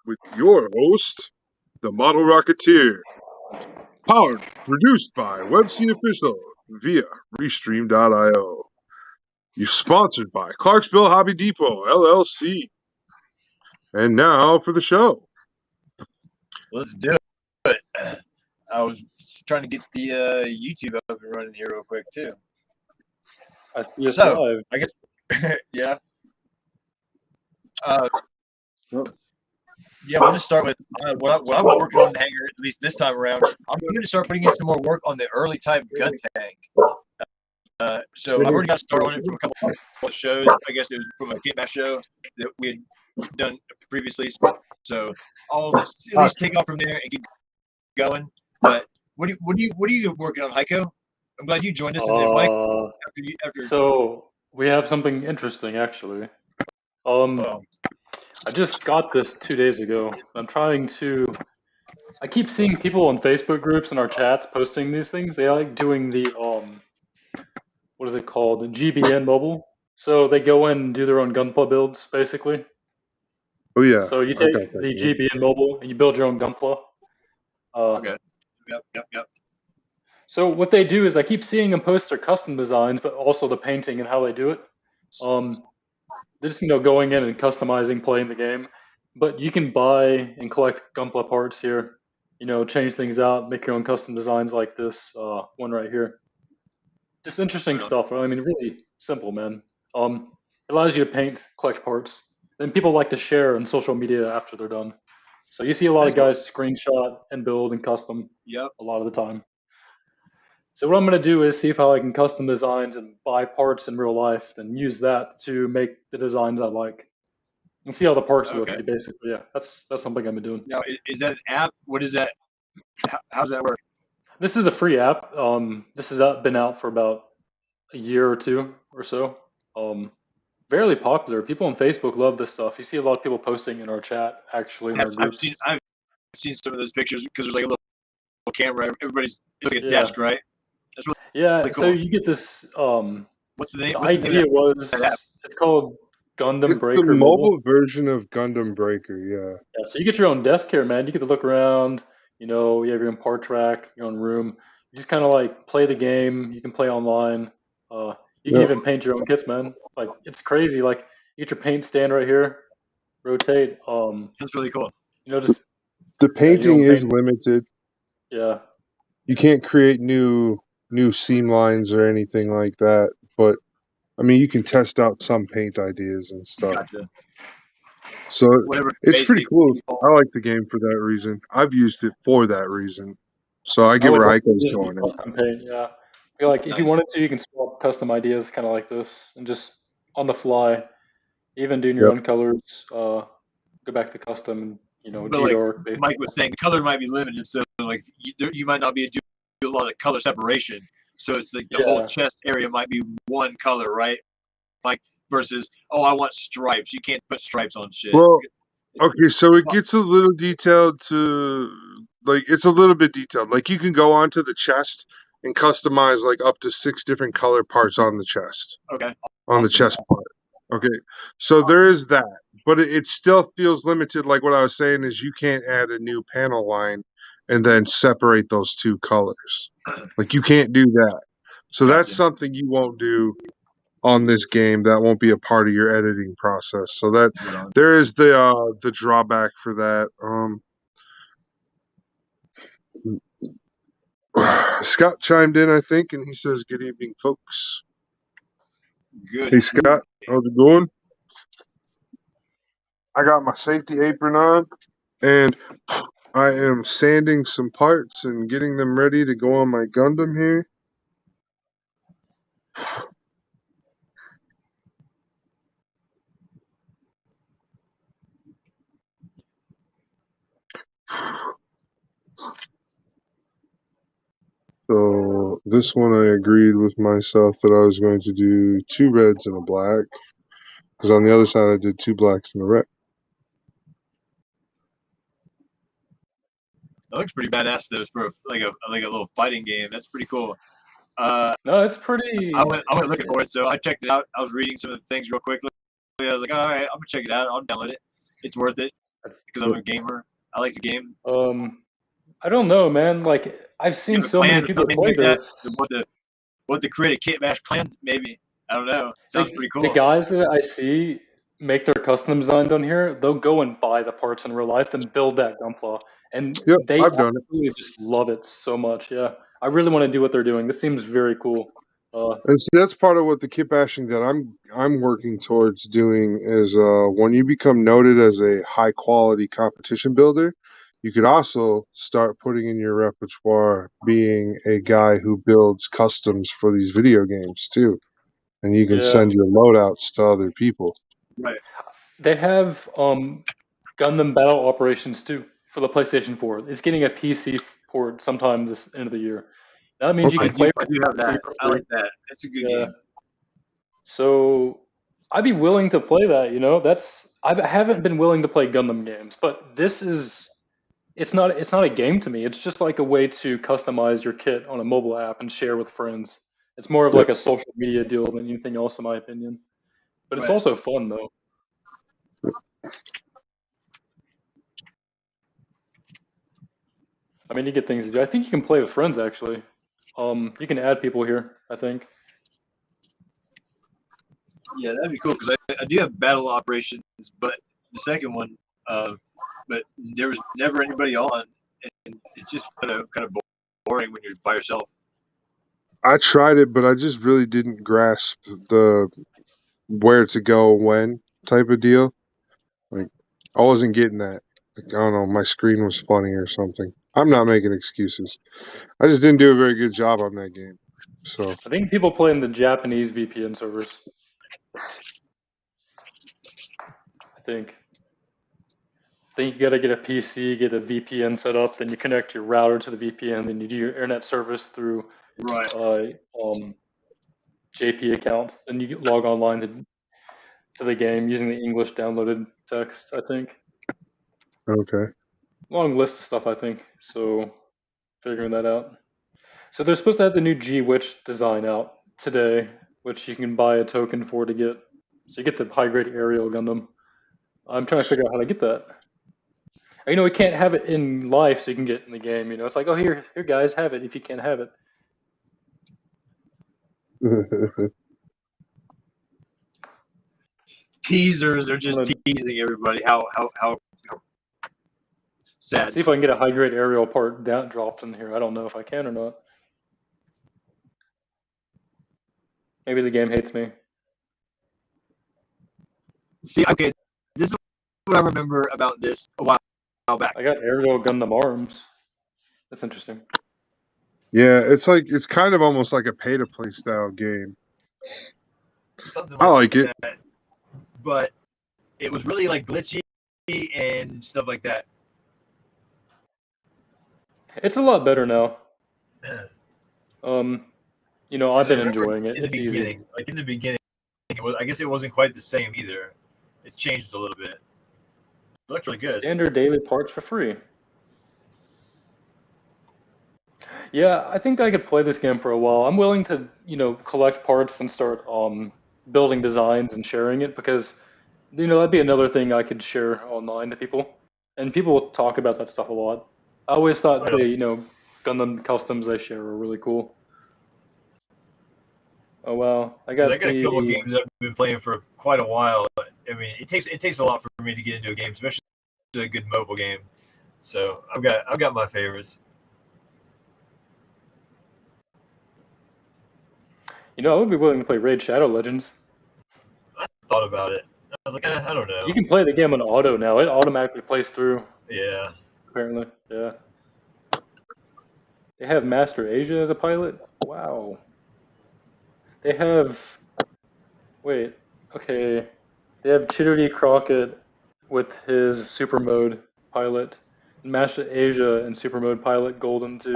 with your host, the Model Rocketeer, produced by WebC Official via Restream.io. You're sponsored by Clarksville Hobby Depot, LLC. And now for the show. Let's do it. I was trying to get the YouTube up and running here real quick, too. I see us live. I guess, yeah. Yeah, we'll just start with what I'm working on in Hangar, at least this time around. I'm going to start putting in some more work on the early type gun tank. So I've already got started on it from a couple of shows. I guess it was from a Game Bash show that we had done previously. So I'll just at least take off from there and keep going. But what are you working on, Hiko? I'm glad you joined us. And then Mike, after... So we have something interesting, actually. I just got this 2 days ago. I keep seeing people on Facebook groups and our chats posting these things. They like doing the what is it called? The GBN mobile. So they go in and do their own gunpla builds, basically. Oh yeah. So you take the GBN mobile and you build your own gunpla. Okay. Yep. So what they do is I keep seeing them post their custom designs, but also the painting and how they do it. They're just going in and customizing, playing the game. But you can buy and collect gunpla parts here. Change things out, make your own custom designs like this one right here. Just interesting stuff. I mean, really simple, man. It allows you to paint, collect parts. Then people like to share on social media after they're done. So you see a lot of guys screenshot and build and custom a lot of the time. So what I'm going to do is see if I can custom designs and buy parts in real life, then use that to make the designs I like. And see how the parts look, basically. Yeah, that's something I've been doing. Now, is that an app? What is that? How does that work? This is a free app. This has been out for about a year or two or so. Fairly popular. People on Facebook love this stuff. You see a lot of people posting in our chat, actually, in our groups. I've seen some of those pictures because there's like a little camera. Everybody's like a desk, right? That's really cool. So you get this. What's the name? The idea was it's called Gundam Breaker. It's the mobile version of Gundam Breaker, yeah. Yeah, so you get your own desk here, man. You get to look around. You have your own part track, your own room. You just kind of like play the game. You can play online. You can even paint your own kits, man. Like, it's crazy. Like, you get your paint stand right here. Rotate. That's really cool. Just the painting is limited. Yeah. You can't create new seam lines or anything like that, but I mean, you can test out some paint ideas and stuff. Gotcha. So it's pretty cool. I like the game for that reason. I've used it for that reason. So I get where Hiko's going. Custom paint, yeah. I feel like if you wanted to, you can swap custom ideas kind of like this and just on the fly, even doing your own colors, go back to custom and G-Dark. Like Mike was saying, the color might be limited, so like you might not be able to do a lot of color separation. So it's like the whole chest area might be one color, right? Like versus, I want stripes. You can't put stripes on shit. Well, okay, so it gets a little detailed it's a little bit detailed. Like you can go onto the chest and customize like up to 6 different color parts on the chest. Okay. On the chest part. Okay. So there is that, but it still feels limited. Like what I was saying is you can't add a new panel line and then separate those 2 colors. Like you can't do that. So that's something you won't do on this game. That won't be a part of your editing process. So that there is the drawback for that. Scott chimed in, I think, and he says, "Good evening, folks." Good. Hey, Scott, how's it going? I got my safety apron on, and I am sanding some parts and getting them ready to go on my Gundam here. So this one I agreed with myself that I was going to do 2 reds and a black, because on the other side I did 2 blacks and a red. That looks pretty badass though for like a little fighting game. That's pretty cool. No, it's pretty. I went looking for it, so I checked it out. I was reading some of the things real quickly. I was like, all right, I'm gonna check it out. I'll download it. It's worth it. because I'm a gamer. I like to game. I don't know, man. Like I've seen so many people play this. What the create a kit bash clan? Maybe, I don't know. Sounds pretty cool. The guys that I see make their custom designs on here. They'll go and buy the parts in real life and build that Gunpla, and they I've done it. just love it so much. Yeah, I really want to do what they're doing. This seems very cool. And see, that's part of what the kit bashing that I'm working towards doing is when you become noted as a high quality competition builder, you could also start putting in your repertoire being a guy who builds customs for these video games too, and you can send your loadouts to other people. Right. They have Gundam Battle Operations too for the PlayStation 4. It's getting a PC port sometime this end of the year. That means you can play. I do have that. I like that. It's a good game. So I'd be willing to play that. You know, I haven't been willing to play Gundam games, but this is. It's not a game to me. It's just like a way to customize your kit on a mobile app and share with friends. It's more of like a social media deal than anything else, in my opinion. But it's also fun though. I mean, you get things to do. I think you can play with friends actually. You can add people here, I think. Yeah, that'd be cool because I do have battle operations, but the second one, but there was never anybody on, and it's just kind of boring when you're by yourself. I tried it, but I just really didn't grasp the where to go when type of deal. Like I wasn't getting that. Like, I don't know, my screen was funny or something. I'm not making excuses. I just didn't do a very good job on that game. So I think people play in the Japanese VPN servers. I think you gotta get a PC, get a VPN set up, then you connect your router to the VPN, then you do your internet service through JP account, then you log online to the game using the English downloaded text, I think. okay. Long list of stuff, I think. So figuring that out. So they're supposed to have the new G-Witch design out today, which you can buy a token for to get. So you get the high grade aerial Gundam. I'm trying to figure out how to get that. You know, we can't have it in life, so you can get it in the game. You know, it's like, oh, here, guys, have it if you can't have it. Teasers are just teasing everybody. How sad. See if I can get a high grade aerial part dropped in here. I don't know if I can or not. Maybe the game hates me. See, okay, this is what I remember about this a while back. I got aerial Gundam arms. That's interesting. Yeah, it's kind of almost like a pay-to-play style game. Something I like it, but it was really like glitchy and stuff like that. It's a lot better now. You know, I've been enjoying it. It's easy. Like in the beginning, I guess it wasn't quite the same either. It's changed a little bit. It looks really good. Standard daily parts for free. Yeah, I think I could play this game for a while. I'm willing to, you know, collect parts and start building designs and sharing it because, you know, that'd be another thing I could share online to people. And people will talk about that stuff a lot. I always thought the, you know, Gundam customs they share were really cool. Oh wow, I got a couple of games that I've been playing for quite a while. I mean, it takes a lot for me to get into a game, especially a good mobile game. So I've got my favorites. You know, I would be willing to play Raid Shadow Legends. I thought about it. I was like, I don't know. You can play the game on auto now. It automatically plays through. Yeah. Apparently, yeah. They have Master Asia as a pilot? Wow. They have... Wait. Okay. They have Chidori Crockett with his Super Mode pilot. Master Asia and Super Mode pilot Golden too.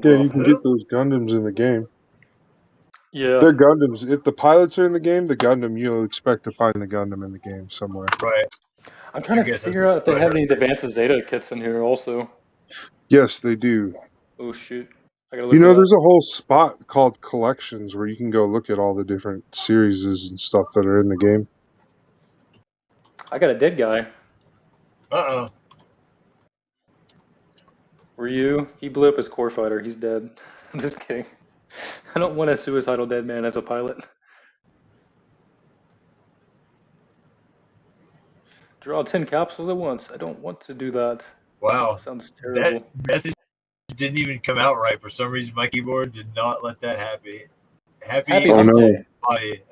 Yeah, you can get those Gundams in the game. Yeah. They're Gundams. If the pilots are in the game, the Gundam, you'll expect to find the Gundam in the game somewhere. Right. I'm trying to figure out if they have any Advanced Zeta kits in here also. Yes, they do. Oh, shoot. You know, there's a whole spot called Collections where you can go look at all the different series and stuff that are in the game. I got a dead guy. Uh-oh. Ryu, he blew up his core fighter. He's dead. I'm just kidding. I don't want a suicidal dead man as a pilot. Draw 10 capsules at once. I don't want to do that. Wow. Sounds That terrible. message didn't even come out right. For some reason, my keyboard did not let that happy. Happy Oh, hump no. day. body.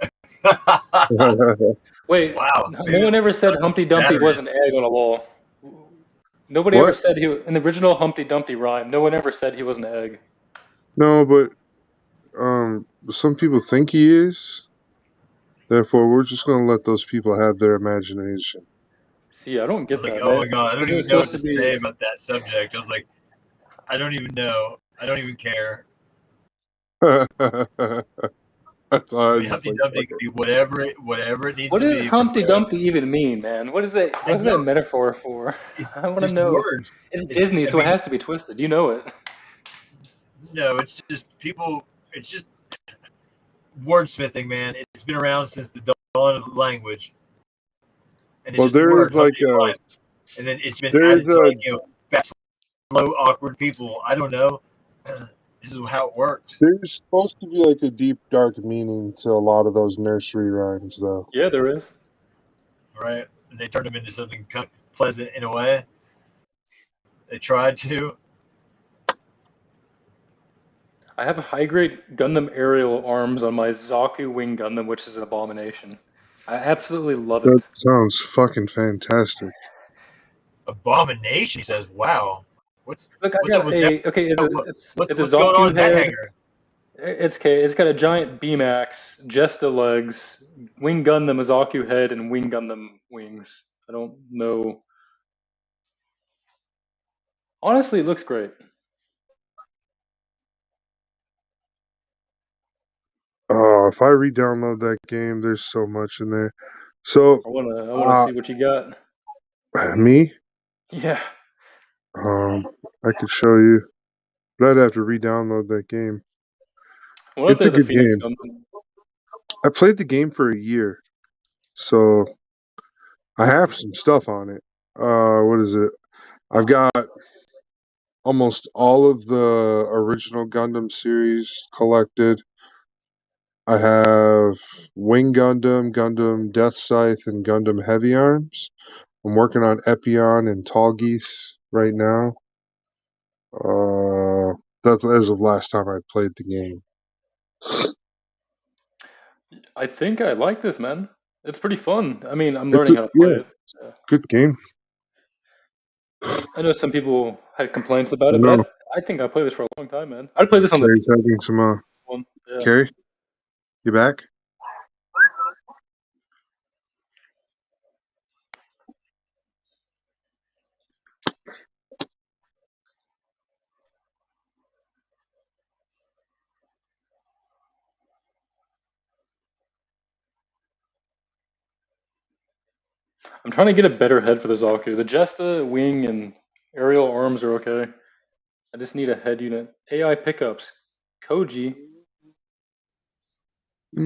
Wait, Wow. no one ever said Humpty Dumpty Saturday. was an egg on a wall. Nobody What? ever said in the original Humpty Dumpty rhyme. No one ever said he was an egg. No, but some people think he is. Therefore, we're just gonna let those people have their imagination. See, I don't I get was like, that, oh man. my god, I don't Isn't it even know what supposed to to be? say about that subject. I was like, I don't even know. I don't even care. That's why I I was mean, just Humpty like, Dumpty fuck could it. be whatever it needs What to does be for Humpty joke. Dumpty even mean, man? What is that? I What is that a don't. metaphor for? It's I want to just know. words. It's It's. Disney, I so it mean, has to be twisted. You know it. no. It's just people. It's just wordsmithing, man. It's been around since the dawn of the language, and it's Well, just there is words, like Humpty and rhyme, and then it's been there is added to a like fast, slow, awkward people. I don't know. This is how it works, there's supposed to be like a deep dark meaning to a lot of those nursery rhymes, though. Yeah, there is. right? And they turned them into something kind of pleasant in a way. They tried to. I have high grade Gundam aerial arms on my Zaku Wing Gundam, which is an abomination. I absolutely love That it. sounds fucking fantastic. Abomination. He says, "Wow, what's Look, I what's up got with that? a okay. It's a What's going on Zaku in that head. hangar?" It's okay. It's got a giant Beam-Axe, Jesta legs, Wing Gundam, a Zaku head, and Wing Gundam wings. I don't know. Honestly, it looks great. Oh, if I re-download that game, there's so much in there. So, I wanna see what you got. me, Yeah. I could show you, but I'd have to re-download that game. What if It's they're a the good Phoenix game. Gundam? I played the game for a year, so I have some stuff on it. What is it? I've got almost all of the original Gundam series collected. I have Wing Gundam, Gundam Death Scythe, and Gundam Heavy Arms. I'm working on Epion and Tall Geese right now. That's as of last time I played the game. I think I like this, man. It's pretty fun. I mean, I'm It's learning how to play yeah, it. So. good game. I know some people had complaints I about it, know. but I think I played this for a long time, man. I'd play this on the Carrie's having some. one. Yeah. Carrie, you back? I'm trying to get a better head for the Zaku. The Jesta, wing, and aerial arms are okay. I just need a head unit. AI pickups. Koji.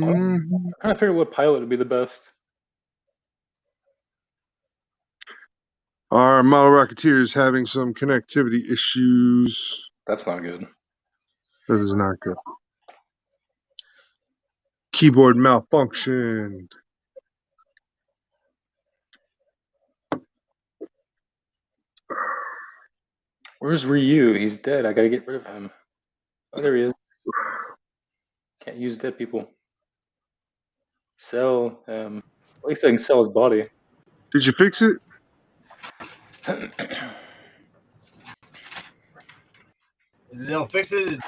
I'm Mm-hmm. trying to figure out what pilot would be the best. Our Model Rocketeer is having some connectivity issues. That's not good. That is not good. Keyboard malfunction. Where's Ryu? He's dead. I gotta get rid of him. Oh, there he is. Can't use dead people. Sell him. At least I can sell his body. Did you fix it? They'll fix it.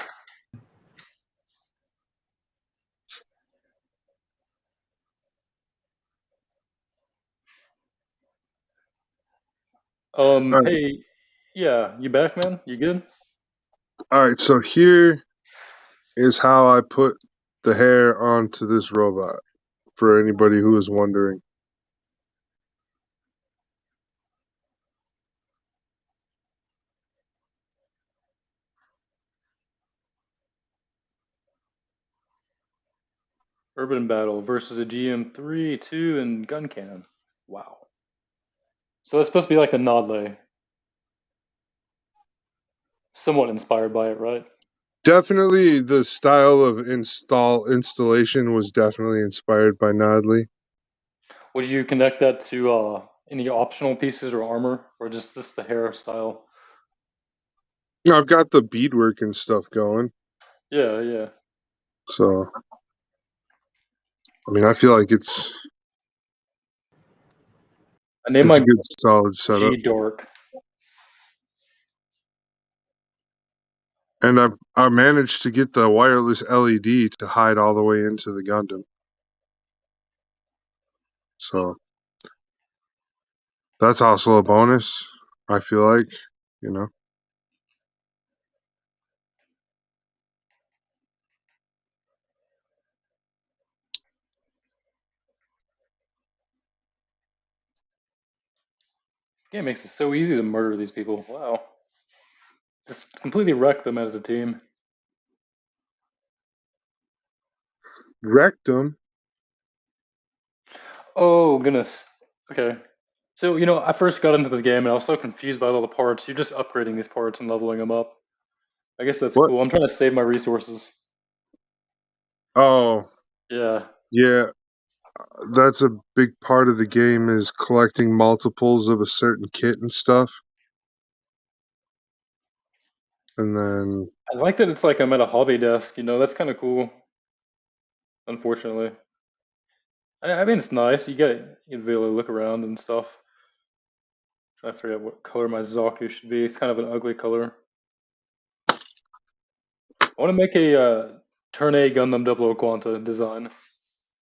All right. Hey, yeah, you back, man? You good? All right. So here is how I put the hair onto this robot. For anybody who is wondering. Urban Battle versus a GM3, 2, and gun cannon. Wow. So it's supposed to be like the Nodley. Somewhat inspired by it, right? Definitely the style of installation was definitely inspired by Nodley. Would you connect that to any optional pieces or armor, or just the hairstyle? I've got the beadwork and stuff going, Yeah, yeah. so I mean, I feel like it's I named a my good solid setup, G Dork. and I managed to get the wireless LED to hide all the way into the Gundam, so that's also a bonus. I feel like, you know. Game makes it so easy to murder these people. Wow. Just completely wreck them as a team. Rectum. Oh, goodness. Okay. So, I first got into this game and I was so confused by all the parts. You're just upgrading these parts and leveling them up. I guess that's What? cool. I'm trying to save my resources. Oh, Yeah. yeah. That's a big part of the game is collecting multiples of a certain kit and stuff. And then I like that it's like I'm at a hobby desk, that's kind of cool, unfortunately. I mean, it's nice. You can be able to look around and stuff. Trying to figure out what color my Zaku should be. It's kind of an ugly color. I want to make a Turn A Gundam 00 Quanta design.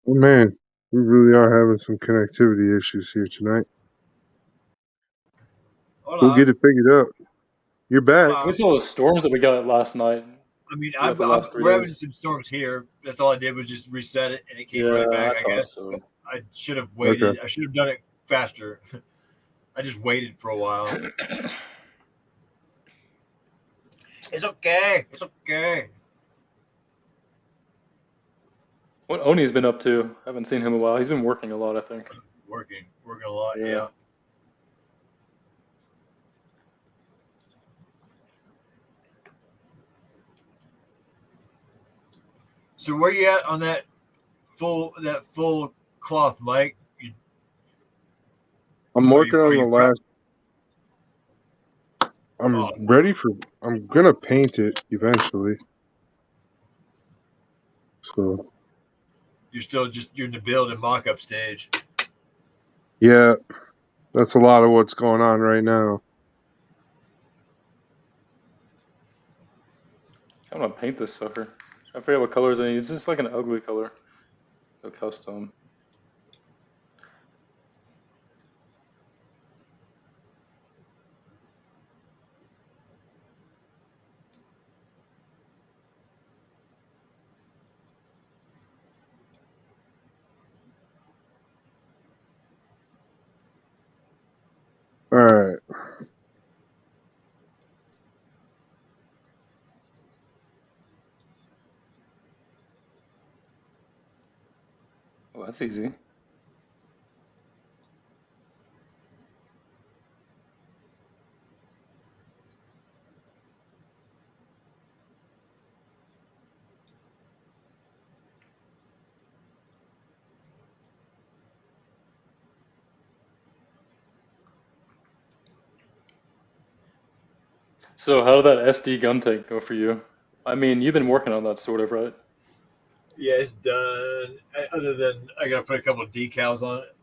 oh man, we really are having some connectivity issues here tonight. Hold We'll on. get it figured out. You're back. It's all those storms that we got last night. I mean, throughout the last 3 we're having days. some storms here. That's all I did was just reset it, and it came Yeah, right back. I I thought guess. so. But I should have waited. Okay. I should have done it faster. I just waited for a while. It's okay. It's okay. What Oni's been up to? I haven't seen him in a while. He's been working a lot, I think. Working a lot. Yeah. Yeah. So where you at on that full cloth, Mike? I'm working on the last. I'm Awesome. ready for. I'm gonna paint it eventually. So You're in the build and mock-up stage. yeah, that's a lot of what's going on right now. I'm gonna paint this sucker. I forget what colors I need. It's just like an ugly color. A custom. All right. Oh, that's easy. So how did that SD gun tank go for you? I mean, you've been working on that sort of, right? Yeah, it's done. Other than I gotta put a couple of decals on it.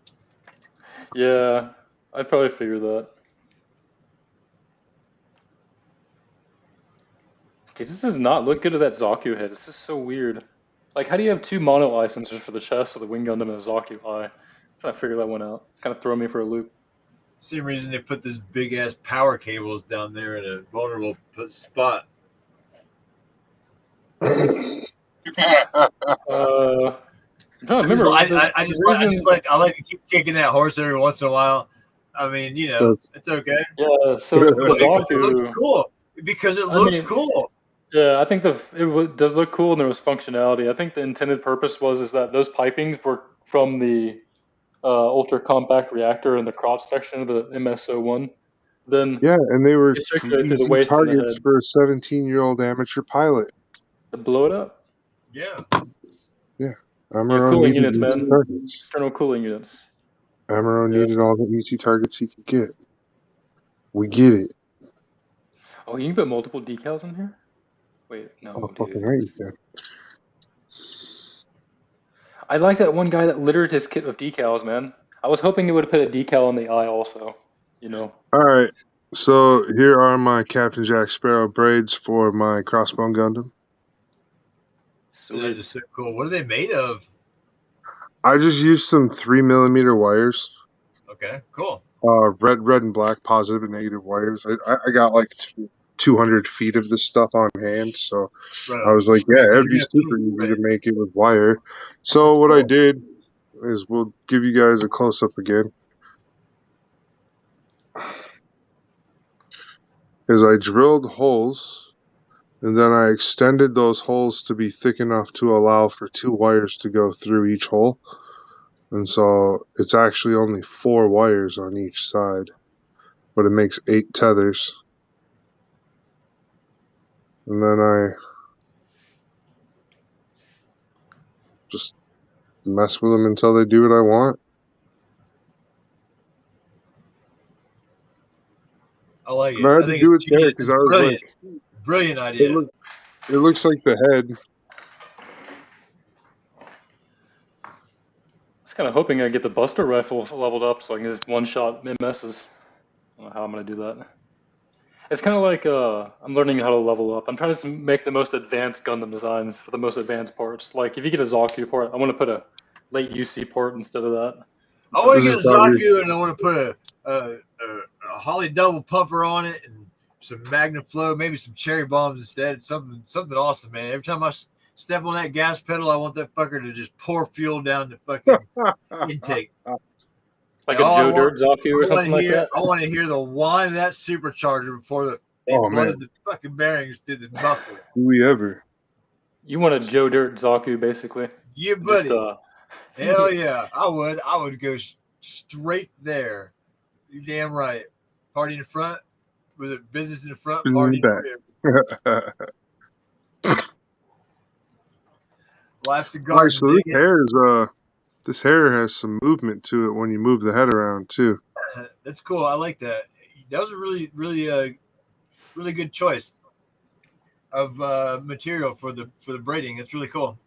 Yeah, I'd probably figure that. Dude, this does not look good at that Zaku head. This is so weird. Like, how do you have two mono eye sensors for the chest of the wing Gundam and a Zaku eye? I'm trying to figure that one out. It's kind of throwing me for a loop. Same reason they put this big ass power cables down there in a vulnerable spot. I'm trying to remember. I like to keep kicking that horse every once in a while. I mean, it's okay. Yeah, so for the Because it looks Zaku, cool. Because it looks cool. Yeah, I think does look cool and there was functionality. I think the intended purpose is that those pipings were from the ultra compact reactor in the crotch section of the MS-01, then Yeah, and they were you circulate through the easy waist and the targets head for a 17-year-old amateur pilot. to blow it up. Yeah. Yeah, Yeah, Amuro cooling needed units, easy man. targets. External cooling units. Amuro Yeah. needed all the easy targets he could get. We get it. Oh, you can put multiple decals in here? Wait, Oh, no, fucking dude. right, you can. I like that one guy that littered his kit with decals, man. I was hoping he would have put a decal on the eye also. You know. All right, so here are my Captain Jack Sparrow braids for my Crossbone Gundam. They're Sweet. just so cool. What are they made of? I just used some 3mm wires. Okay, cool. Red, and black, positive and negative wires. I got like 200 feet of this stuff on hand, so Right I on. was like, Yeah, yeah, it'd you're be gonna super feel easy to great. make it with wire. So That's what I cool. did is we'll give you guys a close up again. Is I drilled holes and then I extended those holes to be thick enough to allow for 2 wires to go through each hole. And so it's actually only 4 wires on each side, but it makes 8 tethers. And then I just mess with them until they do what I want. I like And I it. had I to think do it it's there genius. because It's I was brilliant. like, Brilliant idea. it looks like the head. I was kind of hoping I'd get the Buster rifle leveled up so I can just one-shot MSs. I don't know how I'm gonna do that. It's kind of like I'm learning how to level up. I'm trying to make the most advanced Gundam designs for the most advanced parts. Like if you get a Zaku port, I want to put a late UC port instead of that. I want to This get is a probably Zaku and I want to put a Holly double pumper on it and some Magna Flow, maybe some cherry bombs instead. Something awesome, man. Every time I step on that gas pedal, I want that fucker to just pour fuel down the fucking intake. Like And a all Joe Dirt Zaku or something like that. I want to hear the whine of that supercharger before it oh blows man, the fucking bearings through the muffler. do we ever? You want a Joe Dirt Zaku, basically. Yeah, Just buddy. Hell yeah, I would. I would go straight there. You damn right. Party in the front, with a business in the front, In party in the the rear. back. Life's a All right, garden, so dig it. this hair has some movement to it when you move the head around too. That's cool. I like that. That was a really good choice of material for the braiding. It's really cool.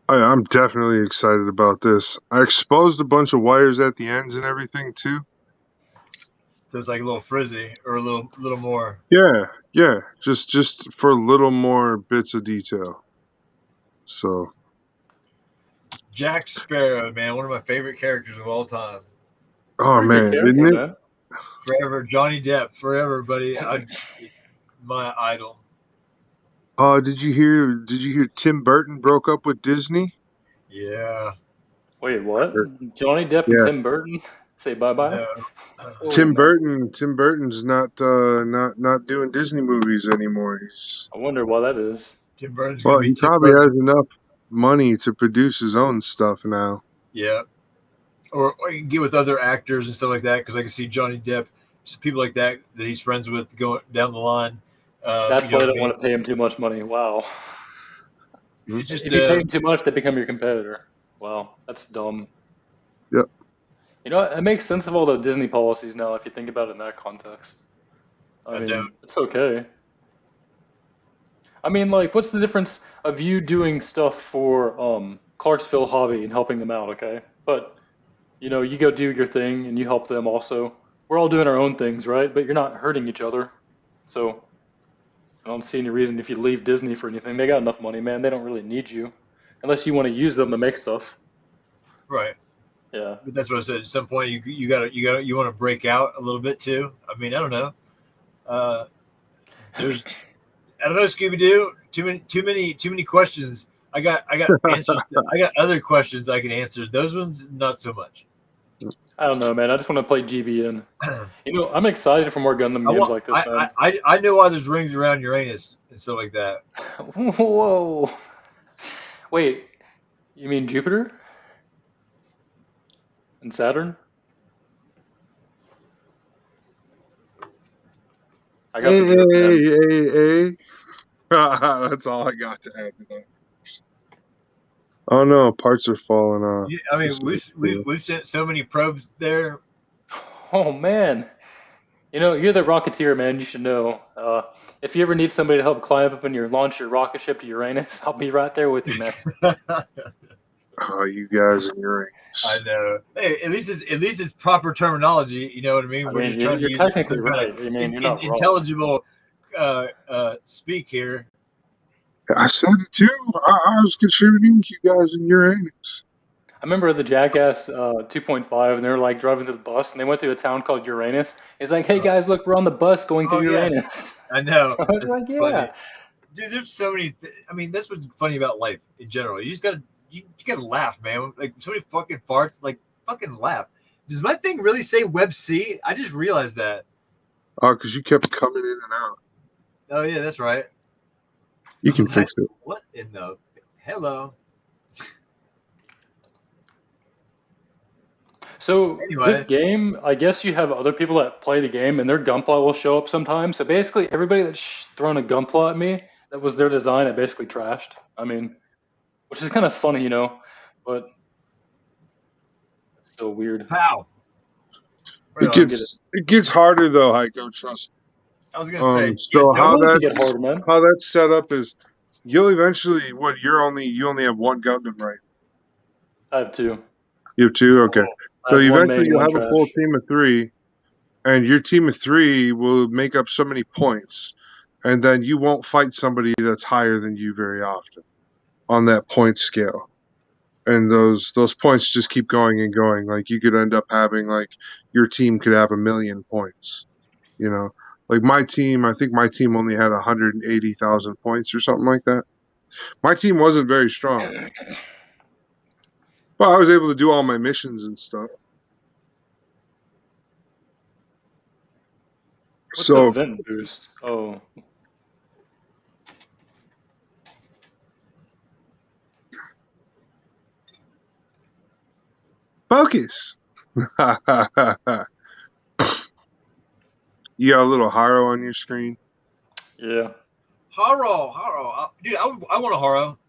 I'm definitely excited about this. I exposed a bunch of wires at the ends and everything too. So it's like a little frizzy or a little more. Yeah, just for a little more bits of detail. So, Jack Sparrow, man, one of my favorite characters of all time. oh Pretty good man, character, isn't it? man. Forever, Johnny Depp, forever, buddy. My idol. Did you hear Tim Burton broke up with Disney? Yeah. Wait, what? Johnny Depp and Yeah, Tim Burton say bye-bye? No. Oh, man. Tim Burton's not doing Disney movies anymore. I wonder why that is. Tim Burton's gonna Well, be he Tim probably has Burton. enough money to produce his own stuff now. Yeah. Or you can get with other actors and stuff like that because I can see Johnny Depp, people like that he's friends with going down the line. That's You know why what they I don't mean? want to pay him too much money. Wow. It's just If you pay them too much, they become your competitor. Wow, that's dumb. Yep. You know, it makes sense of all the Disney policies now if you think about it in that context. I I mean, don't. it's okay. I mean, like, what's the difference of you doing stuff for Clarksville Hobby and helping them out, okay? But, you know, you go do your thing and you help them also. We're all doing our own things, right? But you're not hurting each other. So I don't see any reason if you leave Disney for anything. They got enough money, man. They don't really need you. Unless you want to use them to make stuff. Right. Yeah. But that's what I said. At some point, you want to break out a little bit too. I mean, I don't know. There's I don't know, Scooby Doo. Too many questions. I got answers. I got other questions I can answer. Those ones, not so much. I don't know, man. I just want to play GBN. You know, I'm excited for more Gundam games like this, man. I know why there's rings around Uranus and stuff like that. Whoa. Wait, you mean Jupiter? and Saturn. I got the joke, man. That's all I got to add to that. Oh no, parts are falling off. Yeah, I mean, we've sent so many probes there. Oh man, you're the Rocketeer, man. You should know. If you ever need somebody to help climb up and launch your rocket ship to Uranus, I'll be right there with you, man. Oh, you guys and your I know. Hey, at least it's proper terminology. You know what I mean? We're just trying to use technically right. I mean, you're not wrong. Intelligible speak here. I said it too. I was contributing to you guys and Uranus. I remember the Jackass 2.5, and they were like driving through the bus, and they went through a town called Uranus. It's like, hey guys, look, we're on the bus going through Uranus. I know. So I was like, yeah. Funny. Dude, there's so many. I mean, that's what's funny about life in general. You just gotta laugh, man. Like somebody fucking farts, like fucking laugh. Does my thing really say Web C? I just realized that. Oh, because you kept coming in and out. Oh yeah, that's right. You can fix it. What in the hello? So Anyway. This game, I guess you have other people that play the game, and their gunpla will show up sometimes. So basically, everybody that's thrown a gunpla at me that was their design, I basically trashed. I mean, which is kind of funny, but it's so weird. Pow. It gets harder though, Hiko. Trust me. I was gonna say. So how that's set up is, you'll eventually you only have one Gundam, right? I have two. You have two, okay. So eventually you'll have trash. a full team of 3, and your team of 3 will make up so many points, and then you won't fight somebody that's higher than you very often on that point scale. And those points just keep going and going. Like you could end up having your team could have 1,000,000 points. Like my team, I think my team only had 180,000 points or something like that. My team wasn't very strong. Well, I was able to do all my missions and stuff. What's the event boost? Oh. Focus. You got a little Haro on your screen? Yeah. Haro. Dude, I want a Haro.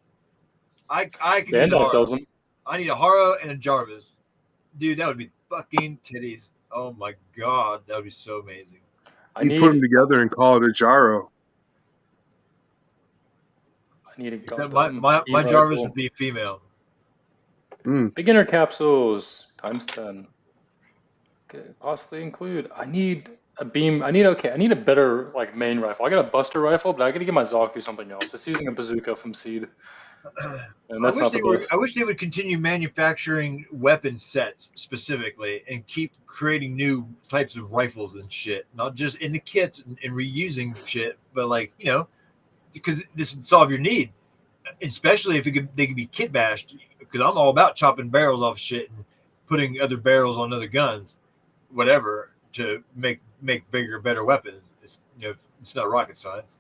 I can use a Haro. I need a Haro and a Jarvis. Dude, that would be fucking titties. Oh my god, that would be so amazing. You put them together and call it a Jaro. I need a my Jarvis would be female. Beginner capsules times 10. Okay, possibly include. I need a beam. I need a better main rifle. I got a Buster rifle, but I gotta get my Zaku something else. It's using a bazooka from Seed. And that's I wish they would continue manufacturing weapon sets specifically and keep creating new types of rifles and shit, not just in the kits and reusing shit, but because this would solve your need, especially if they could be kit bashed. Because I'm all about chopping barrels off shit and putting other barrels on other guns, whatever, to make bigger, better weapons. It's not rocket science.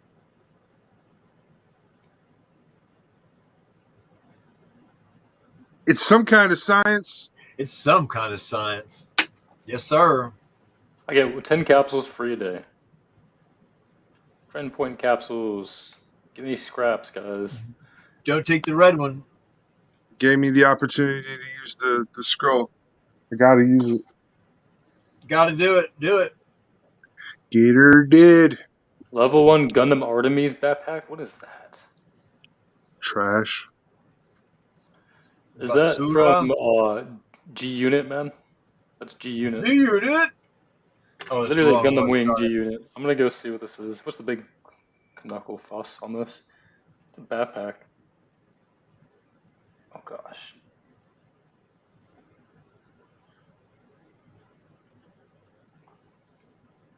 It's some kind of science. It's some kind of science. Yes, sir. I get 10 capsules free a day. Friend point capsules. Give me scraps, guys. Don't take the red one. Gave me the opportunity to use the scroll. I gotta use it. Gotta do it. Do it. Gator did. Level 1 Gundam Artemis backpack? What is that? Trash. Is that from G Unit, man? That's G Unit. G Unit? Oh, it's literally Gundam Wing G Unit. I'm gonna go see what this is. What's the big knuckle fuss on this? It's a backpack. Oh gosh.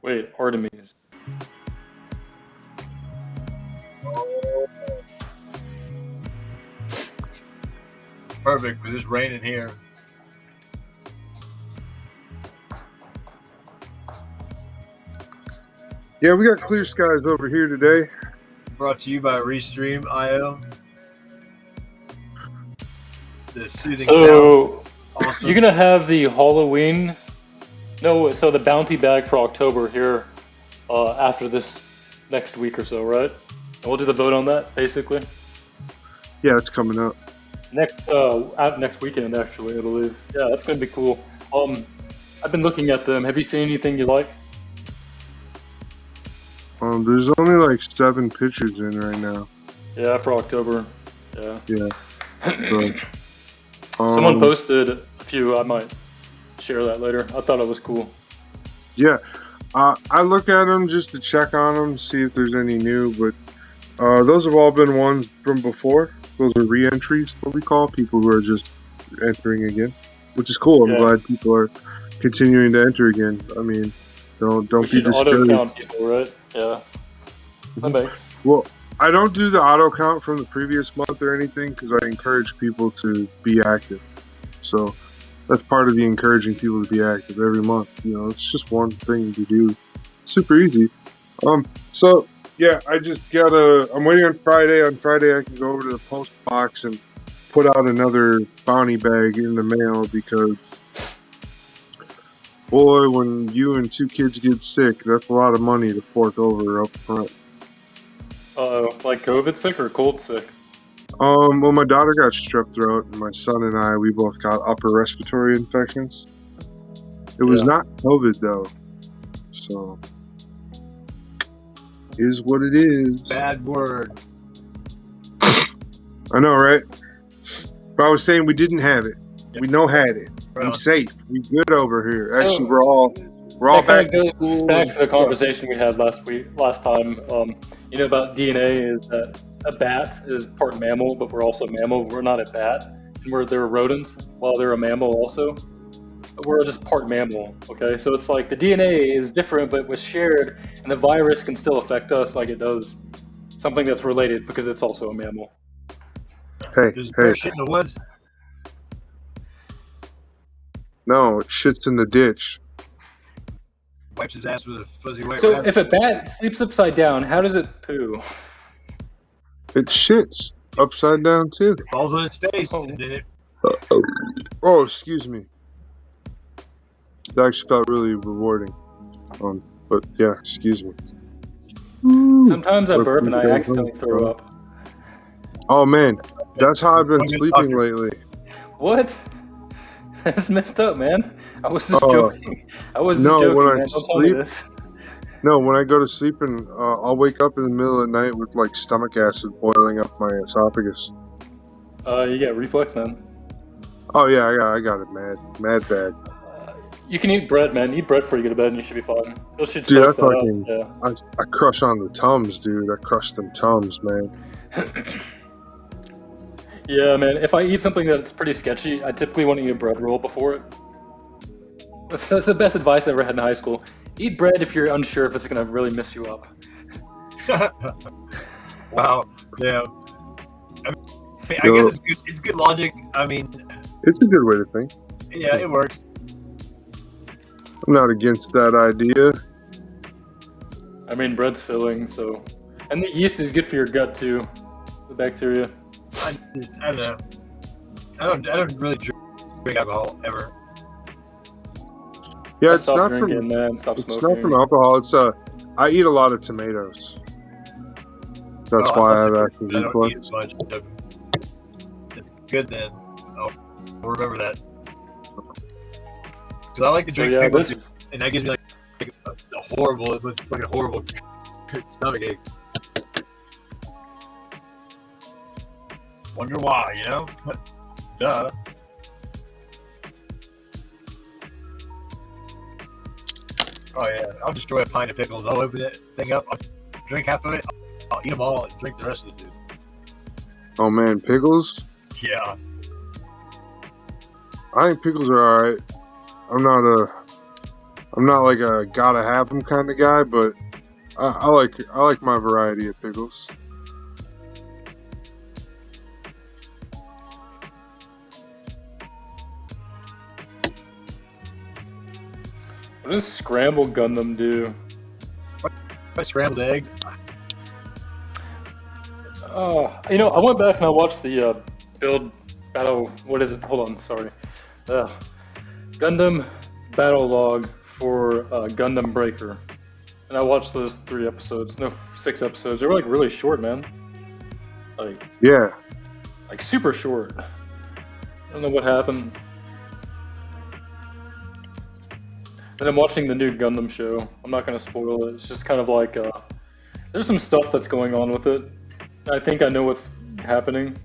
Wait, Artemis. Perfect, because it's raining here. Yeah, we got clear skies over here today. Brought to you by Restream.io. The soothing sound. awesome. You're gonna have the Halloween. No, so the bounty bag for October here after this next week or so, right? And we'll do the vote on that basically Yeah, it's coming up. next weekend actually, I believe. Yeah, that's gonna be cool. I've been looking at them. Have you seen anything you like? There's only like 7 pictures in right now. Yeah, for October. Yeah. Yeah. So, Someone posted a few. I might share that later. I thought it was cool. Yeah. I look at them just to check on them, see if there's any new, but those have all been ones from before. Those are re-entries, what we call people who are just entering again, which is cool. I'm Yeah. glad people are continuing to enter again. I mean, don't We be should auto count discouraged. people, right? Yeah. That makes. Well, I don't do the auto count from the previous month or anything because I encourage people to be active. So that's part of the encouraging people to be active every month. You know, it's just one thing to do. Super easy. So yeah, I'm waiting on Friday. On Friday I can go over to the post box and put out another bounty bag in the mail because boy, when you and 2 kids get sick, that's a lot of money to fork over up front. Like COVID sick or cold sick? Well, my daughter got strep throat, and my son and I, we both got upper respiratory infections. It was Yeah. not COVID though, so is what it is. Bad word. I know, right? But I was saying we didn't have it. We no had it. We safe. We good over here. So- Actually, we're all That back to kinda goes school. back to the conversation we had last time. You know about DNA is that a bat is part mammal, but we're also mammal. We're not a bat, and they're rodents while they're a mammal also. But we're just part mammal. Okay, so it's like the DNA is different, but was shared, and the virus can still affect us like it does something that's related because it's also a mammal. Hey, There's hey, shit in the woods. no, it shits in the ditch. Wipes his ass with a fuzzy white So rabbit. if a bat sleeps upside down, how does it poo? It shits upside down too. Falls on its face, and then it Oh, excuse me. It actually felt really rewarding. But yeah, excuse me. Sometimes I What burp and I you guys accidentally want, throw bro? up. Oh man, that's how I've been I'm gonna sleeping talk lately. What? That's messed up, man. I was just Oh, joking. I was just no, joking, when I man. Don't tell me sleep- this. No, when I go to sleep and I'll wake up in the middle of the night with like stomach acid boiling up my esophagus. You get reflux, man. Oh yeah, I got it, mad bad. You can eat bread, man. Eat bread before you go to bed and you should be fine. Those should Dude, soak I that fucking- up. I crush on the Tums, dude. I crush them Tums, man. Yeah. Yeah, man. If I eat something that's pretty sketchy, I typically want to eat a bread roll before it. That's the best advice I ever had in high school. Eat bread if you're unsure if it's going to really mess you up. wow. Yeah. I guess it's good logic. I mean, It's a good way to think. yeah, it works. I'm not against that idea. I mean, bread's filling, so. And the yeast is good for your gut, too. The bacteria. I don't know. I don't really drink alcohol ever. Yeah, I it's stopped not drinking, from man. Stop it's smoking. not from alcohol. It's I eat a lot of tomatoes. That's why I have acid I don't eat reflux. as much. It's good then. I'll remember that. Because I like to So, drink yeah, pickles, this, and that gives me like a horrible, fucking horrible stomach ache. Wonder why, you know? Duh. Oh yeah, I'll destroy a pint of pickles. I'll open that thing up. I'll drink half of it. I'll eat them all and drink the rest of it, dude. Oh man, pickles. Yeah. I think pickles are alright. I'm not like a gotta have them kind of guy, but I like my variety of pickles. what does scrambled Gundam do? My scrambled eggs. I went back and I watched the Build Battle. What is it? Hold on, sorry. Gundam Battle Log for Gundam Breaker. And I watched those 3 episodes. No, 6 episodes. They were like really short, man. Yeah. Like super short. I don't know what happened. And I'm watching the new Gundam show. I'm not gonna spoil it. It's just kind of like there's some stuff that's going on with it. I think I know what's happening.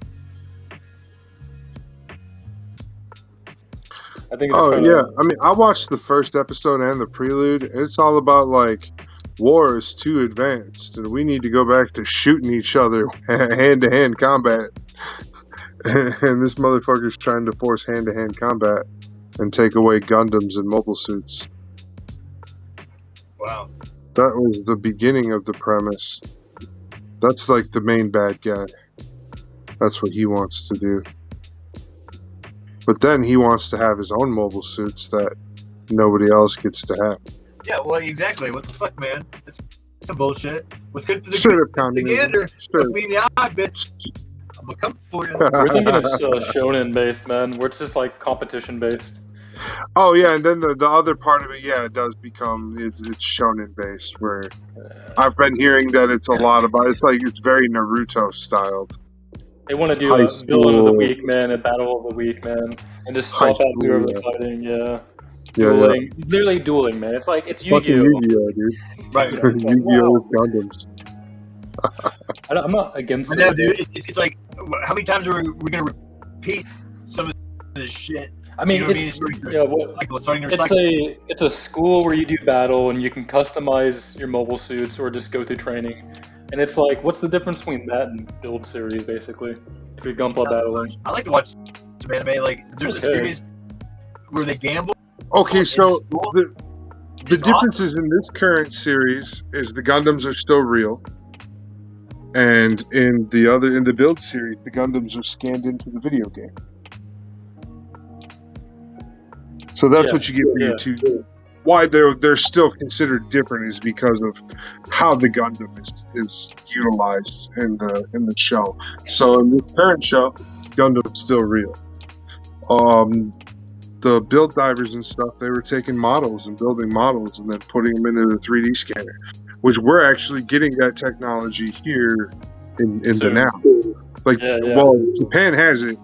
I think. Oh yeah, I mean, I watched the first episode and the prelude. It's all about like war is too advanced, and we need to go back to shooting each other hand-to-hand combat. And this motherfucker's trying to force hand-to-hand combat and take away Gundams and mobile suits. Wow. That was the beginning of the premise. That's like the main bad guy. That's what he wants to do. But then he wants to have his own mobile suits that nobody else gets to have. Yeah, well, exactly. What the fuck, man? It's some bullshit. What's good for the Straight up the communism. gander? Straight Look me in the eye, bitch. I'm gonna come for you. We're thinking it's shonen based, man. Where it's just like competition based. Oh yeah, and then the other part of it, yeah, it does become it's shonen based. Where I've been hearing that it's a lot about. It's like it's very Naruto styled. They want to do High a villain of the school. week, man, a battle of the week, man, and just High swap out school, whoever yeah. fighting. Yeah. Yeah, Dueling, literally dueling, man. It's like it's fucking Yu-Gi-Oh. Yu-Gi-Oh, dude. Right. Yu-Gi-Oh with Gundams. I'm not against I know, it. dude. It's like, how many times are we gonna repeat some of this shit? I mean, You know what I mean? it's It's yeah, well, starting to recycle. it's a school where you do battle and you can customize your mobile suits or just go through training. And it's like, what's the difference between that and build series, basically? If you're Gunpla battling. I like to watch some anime. Like, there's a Okay. series where they gamble. Okay, so in school. the It's differences in this current series is the Gundams are still real, and in the build series, the Gundams are scanned into the video game. So that's Yeah, what you get for your yeah. two. Why they're still considered different is because of how the Gundam is utilized in the show. So in the current show, Gundam's still real. The build divers and stuff, they were taking models and building models and then putting them into the 3D scanner, which we're actually getting that technology here in the Soon. now. Like, Yeah, yeah. well, Japan has it.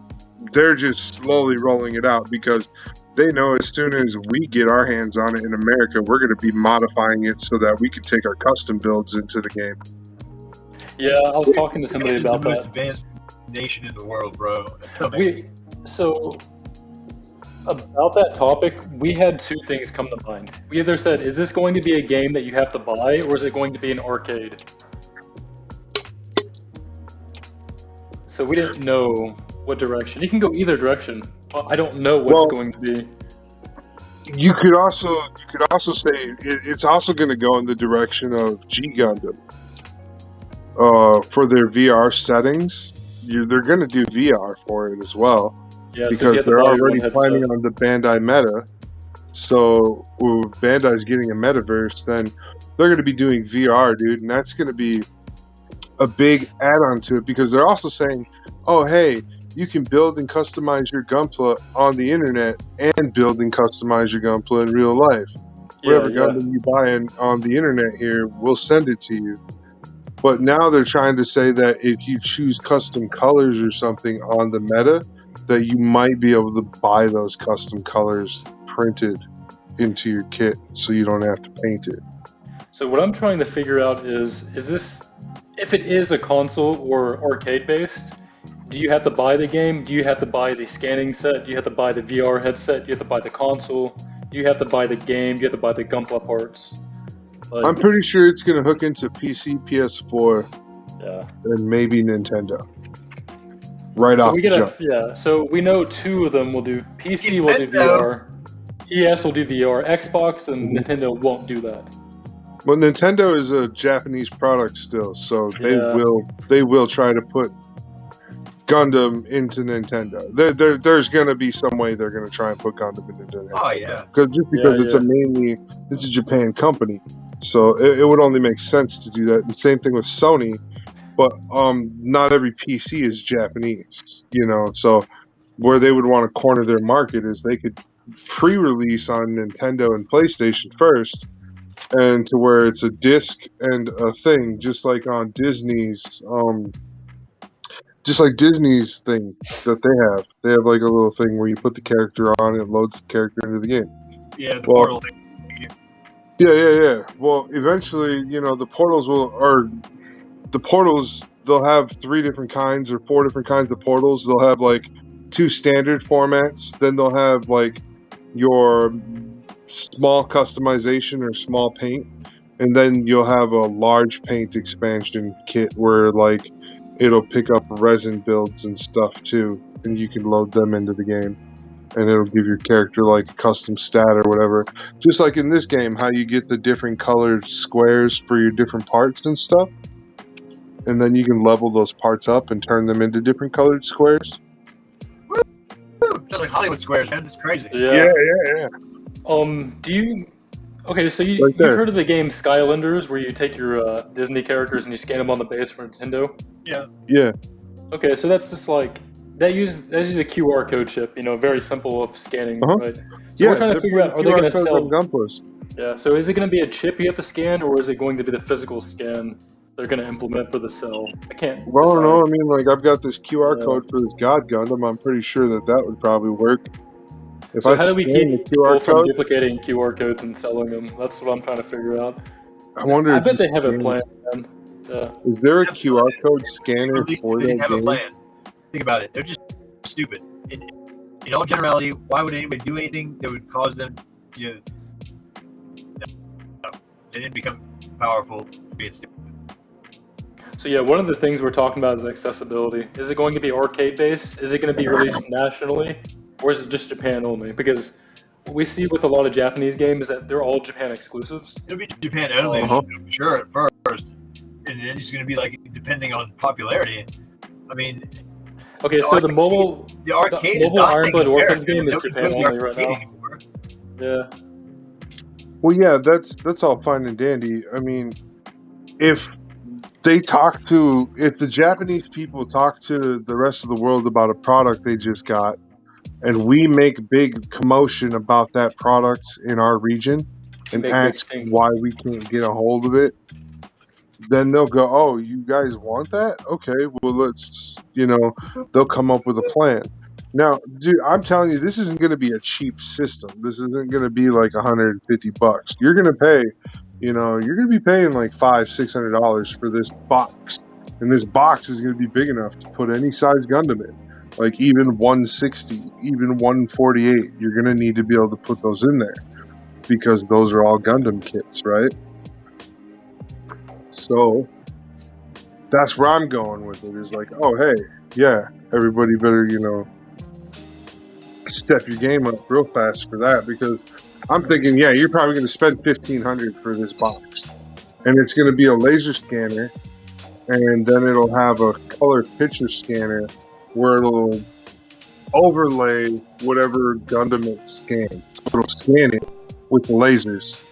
They're just slowly rolling it out because they know as soon as we get our hands on it in America, we're going to be modifying it so that we can take our custom builds into the game. Yeah, I was talking to somebody Japan is about the most that. advanced nation in the world, bro. So about that topic, we had 2 things come to mind. We either said, is this going to be a game that you have to buy, or is it going to be an arcade? So we didn't know what direction. You can go either direction. I don't know what Well, it's going to be. You could also say it's also going to go in the direction of G Gundam. For their VR settings, they're going to do VR for it as well. Yeah, so you Because have to they're buy your already own planning headset. on the Bandai Meta. So if Bandai's getting a metaverse, then they're going to be doing VR, dude, and that's going to be a big add-on to it because they're also saying, oh, hey, you can build and customize your Gunpla on the internet and build and customize your Gunpla in real life. Whatever Gundam you buy on the internet here, we'll send it to you. But now they're trying to say that if you choose custom colors or something on the meta, that you might be able to buy those custom colors printed into your kit so you don't have to paint it. So what I'm trying to figure out is this, if it is a console or arcade based, do you have to buy the game? Do you have to buy the scanning set? Do you have to buy the VR headset? Do you have to buy the console? Do you have to buy the game? Do you have to buy the Gunpla parts? Like, I'm pretty sure it's going to hook into PC, PS4, yeah. and maybe Nintendo. Right So off we the get jump. so we know 2 of them will do PC will do VR, PS will do VR, Xbox and Nintendo won't do that. Well, Nintendo is a Japanese product still, so Yeah. they will try to put Gundam into Nintendo. There's going to be some way they're going to try and put Gundam into Nintendo. Oh yeah. Because it's a Japan company, so it would only make sense to do that. The same thing with Sony, but not every PC is Japanese, so where they would want to corner their market is they could pre-release on Nintendo and PlayStation first, and to where it's a disc and a thing, just like on Disney's, just like Disney's thing that they have. They have like a little thing where you put the character on and it loads the character into the game. Yeah, the Well, portal thing. Yeah. Well, eventually, the portals, they'll have 3 different kinds or 4 different kinds of portals. They'll have like 2 standard formats. Then they'll have like your small customization or small paint. And then you'll have a large paint expansion kit where like it'll pick up resin builds and stuff too. And you can load them into the game. And it'll give your character like a custom stat or whatever. Just like in this game, how you get the different colored squares for your different parts and stuff. And then you can level those parts up and turn them into different colored squares. Woo! Sounds like Hollywood Squares, man. It's crazy. Yeah. Do you? Okay, so you've heard of the game Skylanders, where you take your Disney characters and you scan them on the base for Nintendo? Yeah. Okay, so that's just like that uses a QR code chip. Very simple of scanning, right? So we're trying to figure out, are they going to sell? Yeah. So is it going to be a chip you have to scan, or is it going to be the physical scan they're going to implement for the cell? I can't. Well, decide. no, I mean, like, I've got this QR code for this God Gundam. I'm pretty sure that would probably work. So how do we keep the QR code from duplicating QR codes and selling them? That's what I'm trying to figure out. I bet they have a plan, man. Is there a QR code scanner for that game? They have game? a plan. Think about it. They're just stupid. In all generality, why would anybody do anything that would cause them, they didn't become powerful for being stupid. So yeah, one of the things we're talking about is accessibility. Is it going to be arcade-based? Is it going to be released nationally? Or is it just Japan only? Because what we see with a lot of Japanese games that they're all Japan exclusives. It'll be Japan only, I'm sure, at first. And then it's going to be like, depending on popularity. I mean... Okay, so the mobile Iron Blood Orphans game is Japan only right now. Anymore. Yeah. Well, yeah, that's all fine and dandy. I mean, if the Japanese people talk to the rest of the world about a product they just got, and we make big commotion about that product in our region and ask why we can't get a hold of it, then they'll go, oh, you guys want that? Okay, well, let's, they'll come up with a plan. Now, dude, I'm telling you, this isn't going to be a cheap system. This isn't going to be like $150. You're going to pay, you're going to be paying like $500-$600 for this box. And this box is going to be big enough to put any size Gundam in. Like even 160, even 148, you're going to need to be able to put those in there. Because those are all Gundam kits, right? So that's where I'm going with it. Is like, oh, hey, yeah, everybody better, step your game up real fast for that, because I'm thinking, yeah, you're probably going to spend $1,500 for this box, and it's going to be a laser scanner, and then it'll have a color picture scanner where it'll overlay whatever Gundam it scans. It'll scan it with lasers,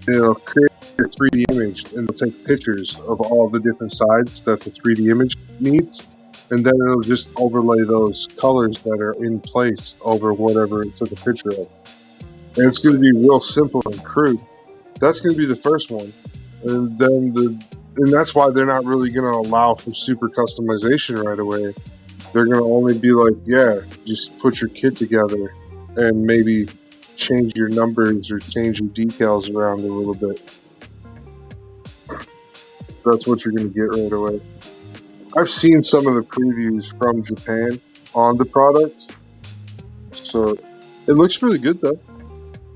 and it'll create a 3D image, and it'll take pictures of all the different sides that the 3D image needs, and then it'll just overlay those colors that are in place over whatever it took a picture of. And it's going to be real simple and crude. That's going to be the first one. And then and that's why they're not really going to allow for super customization right away. They're going to only be like, yeah, just put your kit together and maybe change your numbers or change your decals around a little bit. That's what you're going to get right away. I've seen some of the previews from Japan on the product, so it looks really good though.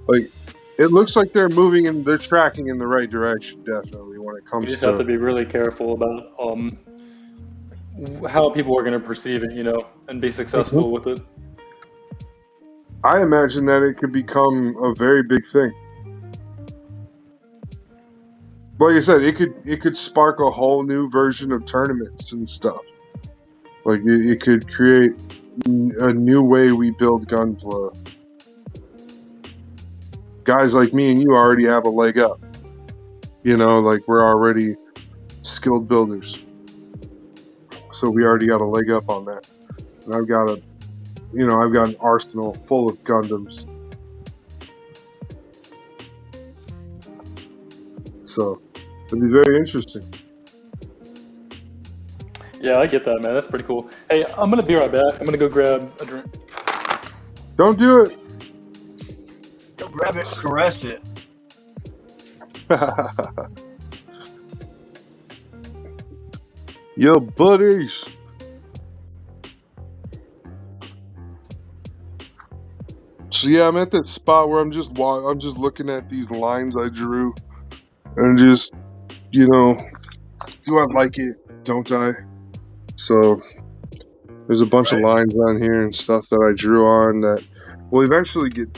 Like, it looks like they're tracking in the right direction, definitely, when it comes to... You just have to be really careful about how people are going to perceive it, and be successful with it. I imagine that it could become a very big thing. Like I said, it could spark a whole new version of tournaments and stuff. Like, it could create a new way we build Gunpla. Guys like me and you already have a leg up. Like, we're already skilled builders. So we already got a leg up on that. And I've got a I've got an arsenal full of Gundams. So it'd be very interesting. Yeah, I get that, man. That's pretty cool. Hey, I'm gonna be right back. I'm gonna go grab a drink. Don't do it. Go grab it, caress it. Yo, buddies. So yeah, I'm at that spot where I'm just looking at these lines I drew, and just, do I like it? Don't I? So there's a bunch of lines on here and stuff that I drew on that will eventually get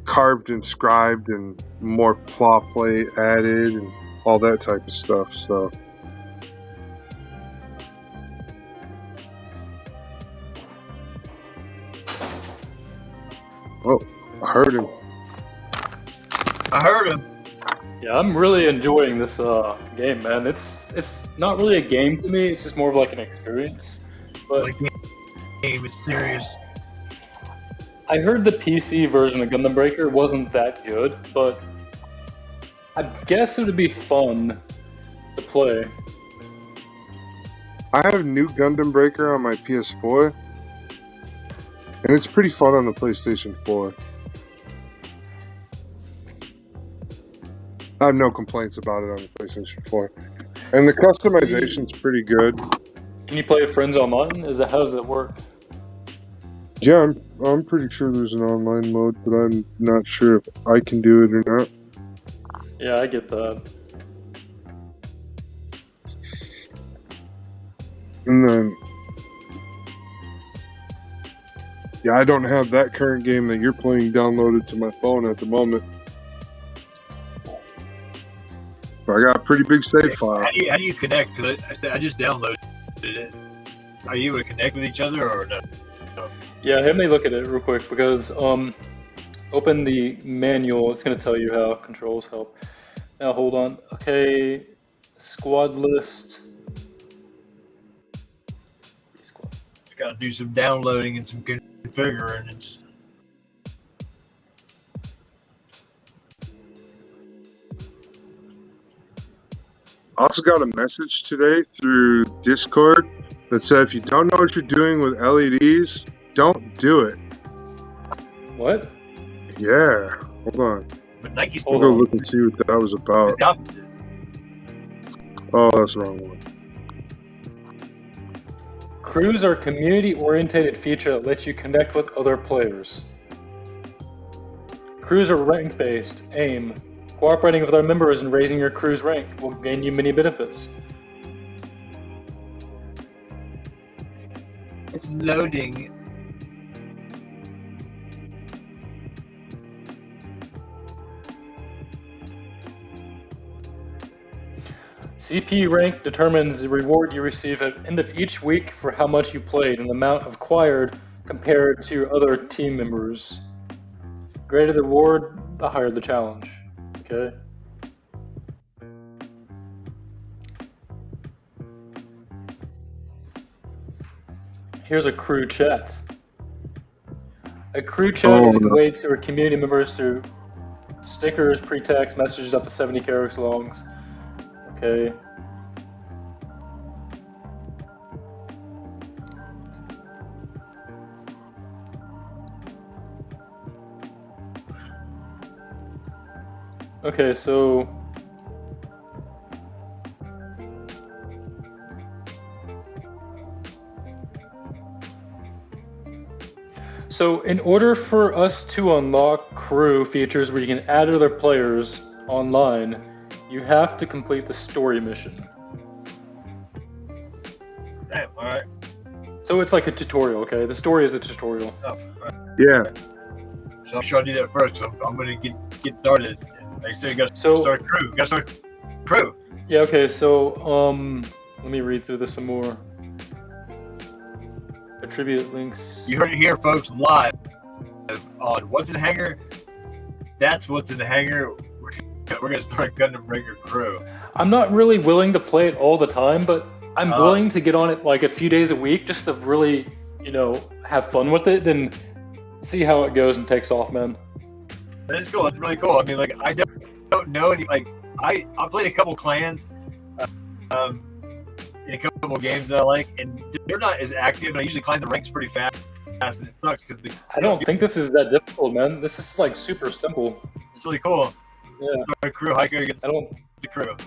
carved and scribed and more plot plate added and all that type of stuff. So oh, I heard him. Yeah, I'm really enjoying this game, man. It's not really a game to me. It's just more of like an experience. But the game is serious. I heard the PC version of Gundam Breaker wasn't that good, but I guess it would be fun to play. I have New Gundam Breaker on my PS4, and it's pretty fun on the PlayStation 4. I have no complaints about it on the PlayStation 4. And the customization's pretty good. Can you play with friends online? How does it work? Yeah, I'm pretty sure there's an online mode, but I'm not sure if I can do it or not. Yeah, I get that. And then, yeah, I don't have that current game that you're playing downloaded to my phone at the moment. But I got a pretty big save file. How do you connect? Because I just downloaded it. Are you able to connect with each other or no? Yeah, let me look at it real quick because open the manual. It's going to tell you how controls help. Now hold on. Okay, squad list. Just got to do some downloading and some configuring. I also got a message today through Discord that said if you don't know what you're doing with LEDs, don't do it. What? Yeah. Hold on. But Nike's I'll go look and see what that was about. Oh, that's the wrong one. Crews are a community-oriented feature that lets you connect with other players. Crews are rank-based. Aim. Cooperating with other members and raising your crew's rank will gain you many benefits. It's loading. CP rank determines the reward you receive at the end of each week for how much you played and the amount acquired compared to your other team members. The greater the reward, the higher the challenge. Okay. Here's a crew chat. A crew chat is a way to our community members through stickers, pre-text, messages up to 70 characters long. Okay. Okay, so in order for us to unlock crew features where you can add other players online, you have to complete the story mission. Damn, alright. So it's like a tutorial, okay? The story is a tutorial. Oh, right. Yeah. So I'm sure I do that first. So I'm going to get started. Like I said, you got to start crew. Got to start crew. Yeah, okay, so let me read through this some more. Attribute links. You heard it here, folks, live on What's in the Hangar. That's what's in the hangar. We're going to start Gundam Breaker crew. I'm not really willing to play it all the time, but I'm willing to get on it like a few days a week just to really, have fun with it, then see how it goes and takes off, man. That is cool. That's really cool. I mean, like, I don't know any. Like, I played a couple clans, in a couple of games that I like, and they're not as active. And I usually climb the ranks pretty fast, and it sucks because I don't think this is that difficult, man. This is like super simple. it's really cool. Yeah. It's my crew Hiko against I don't. the crew.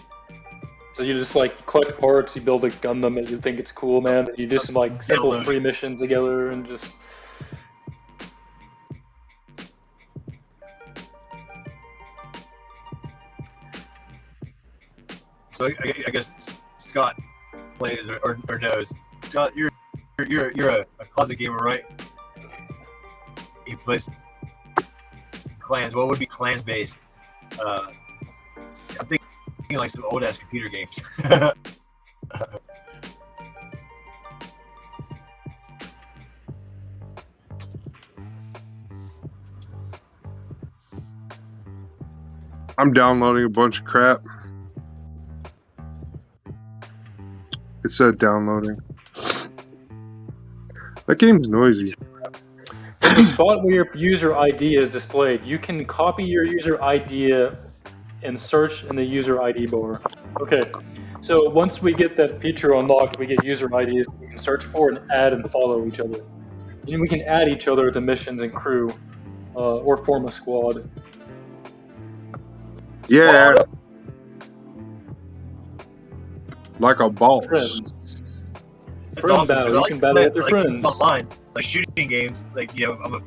So you just like collect parts, you build a Gundam, and you think it's cool, man. And you do some like simple free missions together, and just. So I guess Scott plays or knows. Scott, you're a closet gamer, right? He plays clans. What would be clans based? I'm thinking like some old ass computer games. I'm downloading a bunch of crap. It said downloading. That game's noisy. From the spot where your user ID is displayed, you can copy your user ID and search in the user ID bar. Okay, so once we get that feature unlocked, we get user IDs we can search for and add and follow each other. And we can add each other to missions and crew, or form a squad. Yeah. Like a boss. Friends. That's Friend awesome, battle. 'cause I You like can to battle play, with your like, friends. online, like shooting games. Like, you know, I'm a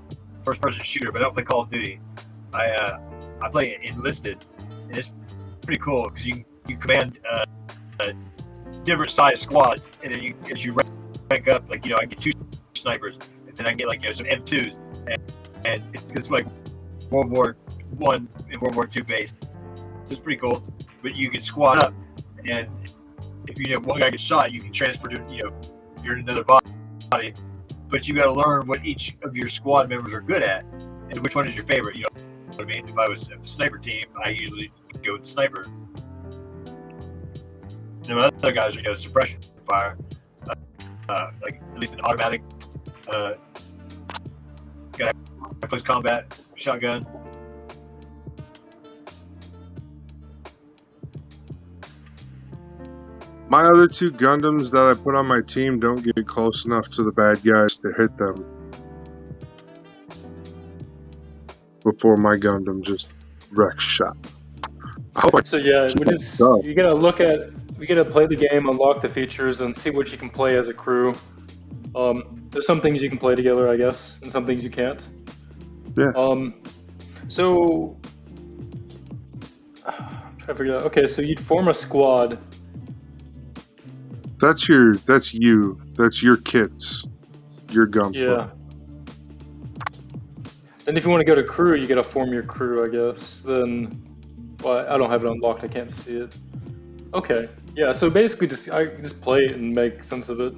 first-person shooter, but I don't play Call of Duty. I play Enlisted, and it's pretty cool because you command different size squads, and then as you rank up, like, you know, I get 2 snipers, and then I get, like, you know, some M2s, and it's like World War I and World War II based. So it's pretty cool. But you can squad up, and if you know one guy gets shot, you can transfer to, you know, you're in another body. But you got to learn what each of your squad members are good at, and which one is your favorite. You know what I mean? If I was a sniper team, I usually go with sniper. And my other guys are, you know, suppression fire, like at least an automatic guy plays combat shotgun. My other 2 Gundams that I put on my team don't get close enough to the bad guys to hit them before my Gundam just wrecks shop. So yeah, you gotta we gotta play the game, unlock the features, and see what you can play as a crew. There's some things you can play together, I guess, and some things you can't. Yeah. So I'm trying to figure out. Okay, so you'd form a squad. That's you. That's your kits. Your gun. Yeah. Then if you want to go to crew, you gotta form your crew, I guess. Then, well, I don't have it unlocked. I can't see it. Okay. Yeah. So basically, I just play it and make sense of it.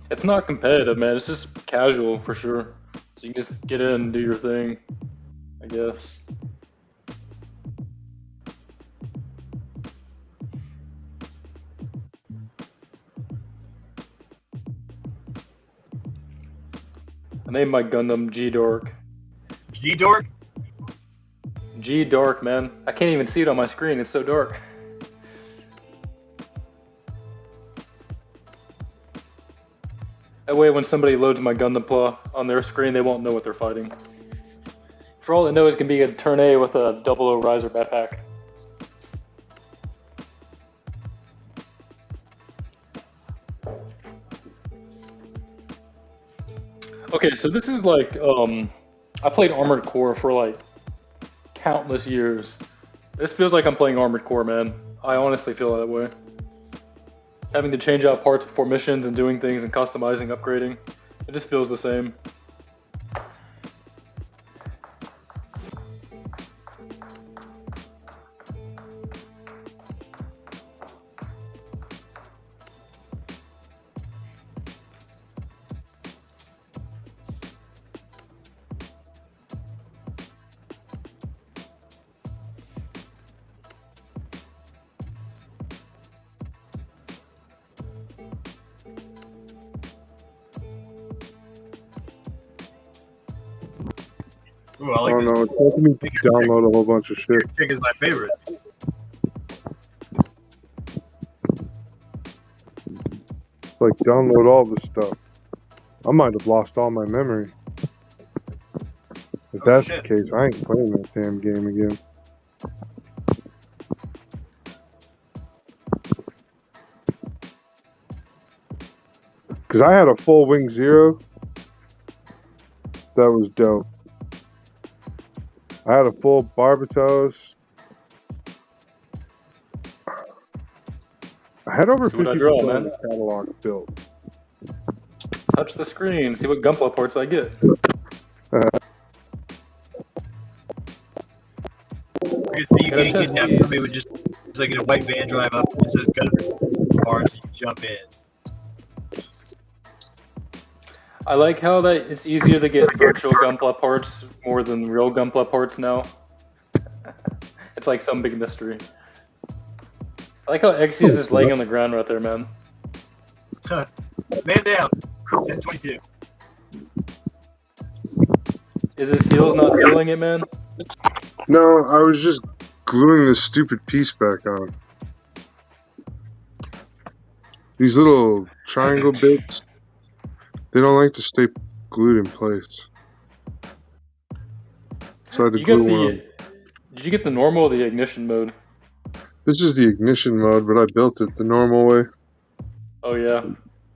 It's not competitive, man. It's just casual for sure. So you can just get in and do your thing, I guess. I named my Gundam G-Dork. G-Dork? G-Dork, man. I can't even see it on my screen. It's so dark. That way when somebody loads my Gundam Pla on their screen, they won't know what they're fighting. For all they know, it can be a Turn A with a 00 Riser backpack. Okay, so this is like, I played Armored Core for like countless years. This feels like I'm playing Armored Core, man. I honestly feel that way. Having to change out parts before missions and doing things and customizing, upgrading. It just feels the same. Ooh, I I like don't this. know. It's making me download a whole bunch of shit. Chick is my favorite. Like, download all this stuff. I might have lost all my memory. If that's shit. the case, I ain't playing that damn game again. Because I had a full Wing Zero. That was dope. I had a full Barbatos. I had over See what I 50% draw, of man. the catalog built. Touch the screen, see what Gunpla ports I get. I can see you Got a can't chest kidnap piece. somebody with just like a white van drive up and it says gun parts and you jump in. I like how that it's easier to get virtual Gunpla ports more than real Gunpla ports now. It's like some big mystery. I like how Xe is just laying on the ground right there, man. Man down. 1022. Is his heels not feeling it, man? No, I was just gluing this stupid piece back on. These little triangle bits, they don't like to stay glued in place. So I had to You glue got one the. on. Did you get the normal or the ignition mode? This is the ignition mode, but I built it the normal way. Oh yeah.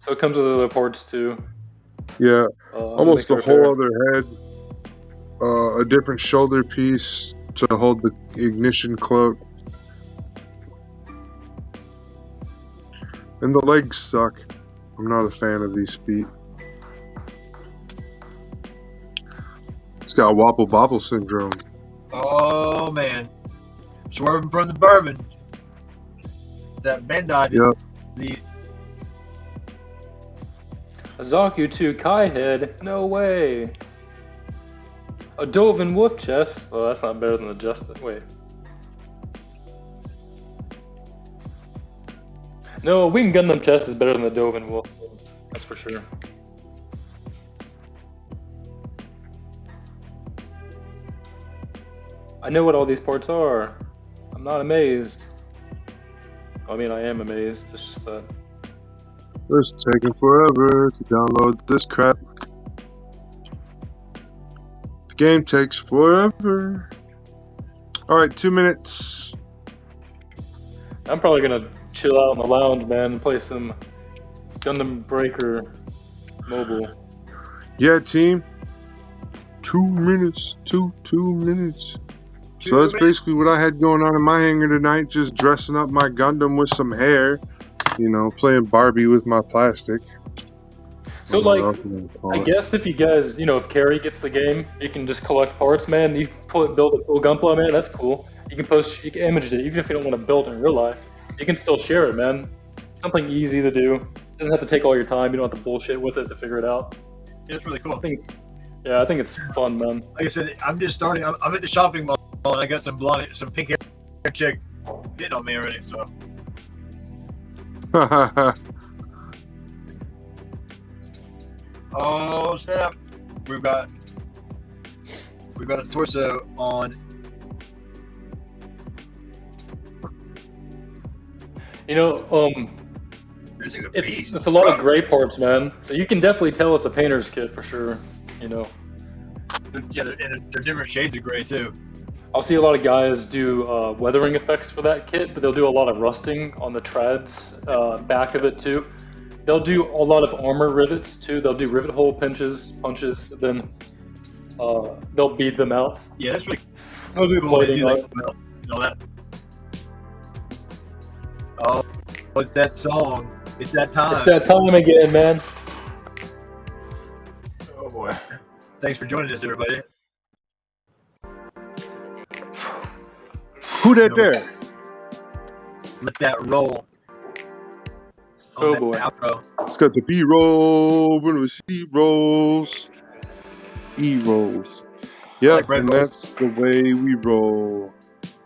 So it comes with other ports too. Yeah, almost the make whole repair. other head. A different shoulder piece to hold the ignition cloak. And the legs suck. I'm not a fan of these feet. It's got wobble bobble syndrome. Oh man. Swerving from the bourbon. That Bandai disease. A Zaku 2 Kai head? No way. A Dovin Wolf chest? Well, that's not better than the Justin. Wait. No, a Wing Gundam chest is better than the Dovin Wolf. That's for sure. I know what all these ports are. I'm not amazed. I mean, I am amazed. It's just that. It's taking forever to download this crap. The game takes forever. Alright, 2 minutes. I'm probably gonna chill out in the lounge, man, and play some Gundam Breaker mobile. Yeah, team. 2 minutes. Two minutes. So that's basically what I had going on in my hangar tonight, just dressing up my Gundam with some hair, you know, playing Barbie with my plastic. So I guess if you guys, if Carrie gets the game, you can just collect parts, man. You build a cool Gunpla, man. That's cool. You can image it, even if you don't want to build it in real life. You can still share it, man. Something easy to do. It doesn't have to take all your time. You don't have to bullshit with it to figure it out. Yeah, it's really cool. I think it's fun, man. Like I said, I'm just starting. I'm at the shopping mall and I got some pink hair chick hitting on me already. So. Oh snap! We've got a torso on. It's a lot of gray parts, man. So you can definitely tell it's a painter's kit for sure. Yeah, they're different shades of gray too. I'll see a lot of guys do weathering effects for that kit, but they'll do a lot of rusting on the treads back of it too. They'll do a lot of armor rivets too. They'll do rivet hole punches, then they'll bead them out. Yeah, that's really They'll do plating on it. That. Oh, what's that song? It's that time. It's that time again, man. Oh boy. Thanks for joining us, everybody. Who that there? Let that roll. Oh boy. Outro. It's got the B roll when we see rolls. E rolls. Yep, like and rolls. that's the way we roll.